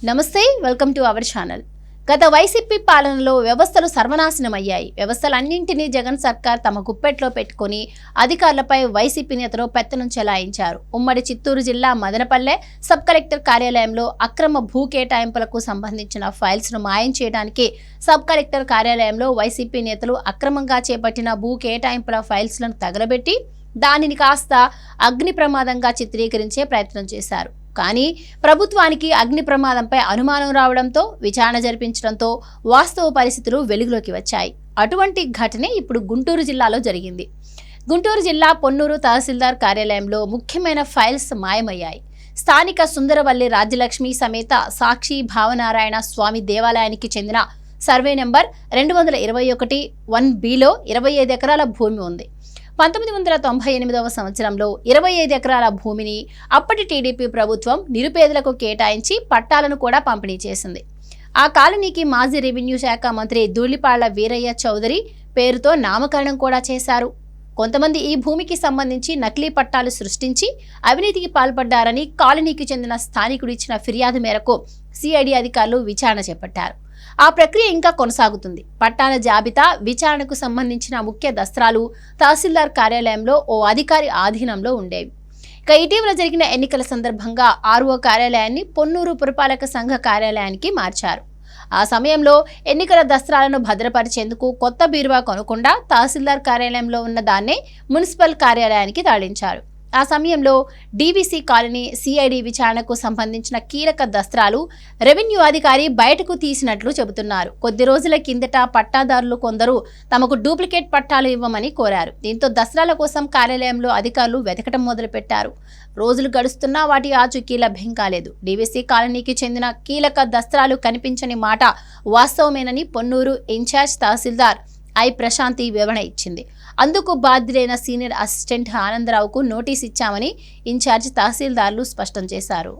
నమస్తే, welcome to our channel. గత YCP పాలనలో వ్యవస్థలు సర్వనాశనమయ్యాయి. వ్యవస్థలన్నింటినీ జగన్ సర్కార్ తమ గుప్పెట్లో పెట్టుకుని అధికారులపై వైసీపీ నేతలు పెత్తనం చెలాయించారు. ఉమ్మడి చిత్తూరు జిల్లా మదనపల్లె సబ్ కలెక్టర్ కార్యాలయంలో అక్రమ భూ కేటాయింపులకు సంబంధించిన ఫైల్స్ ను మాయం చేయడానికి సబ్ కలెక్టర్ కార్యాలయంలో వైసీపీ నేతలు అక్రమంగా చేపట్టిన భూ కేటాయింపుల ఫైల్స్ లను తగలబెట్టి దానిని కాస్త అగ్ని ప్రమాదంగా చిత్రీకరించే ప్రయత్నం చేశారు. కానీ ప్రభుత్వానికి అగ్ని ప్రమాదంపై అనుమానం రావడంతో విచారణ జరిపించడంతో వాస్తవ పరిస్థితులు వెలుగులోకి వచ్చాయి. అటువంటి ఘటనే ఇప్పుడు గుంటూరు జిల్లాలో జరిగింది. గుంటూరు జిల్లా పొన్నూరు తహసీల్దార్ కార్యాలయంలో ముఖ్యమైన ఫైల్స్ మాయమయ్యాయి. స్థానిక సుందరవల్లి రాజ్యలక్ష్మి సమేత సాక్షి భావనారాయణ స్వామి దేవాలయానికి చెందిన సర్వే నెంబర్ 221-1Bలో 25 ఎకరాల భూమి ఉంది. 1998వ సంవత్సరంలో 25 ఎకరాల భూమిని అప్పటి టీడీపీ ప్రభుత్వం నిరుపేదలకు కేటాయించి పట్టాలను కూడా పంపిణీ చేసింది. ఆ కాలనీకి మాజీ రెవెన్యూ శాఖ మంత్రి ధూళిపాళ్ల వీరయ్య చౌదరి పేరుతో నామకరణం కూడా చేశారు. కొంతమంది ఈ భూమికి సంబంధించి నకిలీ పట్టాలు సృష్టించి అవినీతికి పాల్పడ్డారని కాలనీకి చెందిన స్థానికుడు ఇచ్చిన ఫిర్యాదు మేరకు సిఐడి అధికారులు విచారణ చేపట్టారు. ఆ ప్రక్రియ ఇంకా కొనసాగుతుంది. పట్టాల జాబితా, విచారణకు సంబంధించిన ముఖ్య దస్త్రాలు తహసీల్దార్ కార్యాలయంలో ఓ అధికారి ఆధీనంలో ఉండేవి. ఇక ఇటీవల జరిగిన ఎన్నికల సందర్భంగా ఆర్ఓ కార్యాలయాన్ని పొన్నూరు పురపాలక సంఘ కార్యాలయానికి మార్చారు. ఆ సమయంలో ఎన్నికల దస్త్రాలను భద్రపరిచేందుకు కొత్త బీరువా కొనకుండా తహసీల్దార్ కార్యాలయంలో ఉన్న దాన్నే మున్సిపల్ కార్యాలయానికి తరలించారు. ఆ సమయంలో డీవీసీ కాలనీ సిఐడి విచారణకు సంబంధించిన కీలక దస్త్రాలు రెవెన్యూ అధికారి బయటకు తీసినట్లు చెబుతున్నారు. కొద్ది రోజుల కిందట పట్టాదారులు కొందరు తమకు డూప్లికేట్ పట్టాలు ఇవ్వమని కోరారు. దీంతో దస్త్రాల కోసం కార్యాలయంలో అధికారులు వెతకడం మొదలుపెట్టారు. రోజులు గడుస్తున్నా వాటి ఆచూకీ లభ్యం కాలేదు. డీవీసీ కాలనీకి చెందిన కీలక దస్త్రాలు కనిపించని మాట వాస్తవమేనని పొన్నూరు ఇన్ఛార్జ్ తహసీల్దార్ ఐ ప్రశాంతి వివరణ ఇచ్చింది. అందుకు బాధ్యులైన సీనియర్ అసిస్టెంట్ ఆనందరావుకు నోటీస్ ఇచ్చామని ఇన్ఛార్జ్ తహసీల్దార్లు స్పష్టం చేశారు.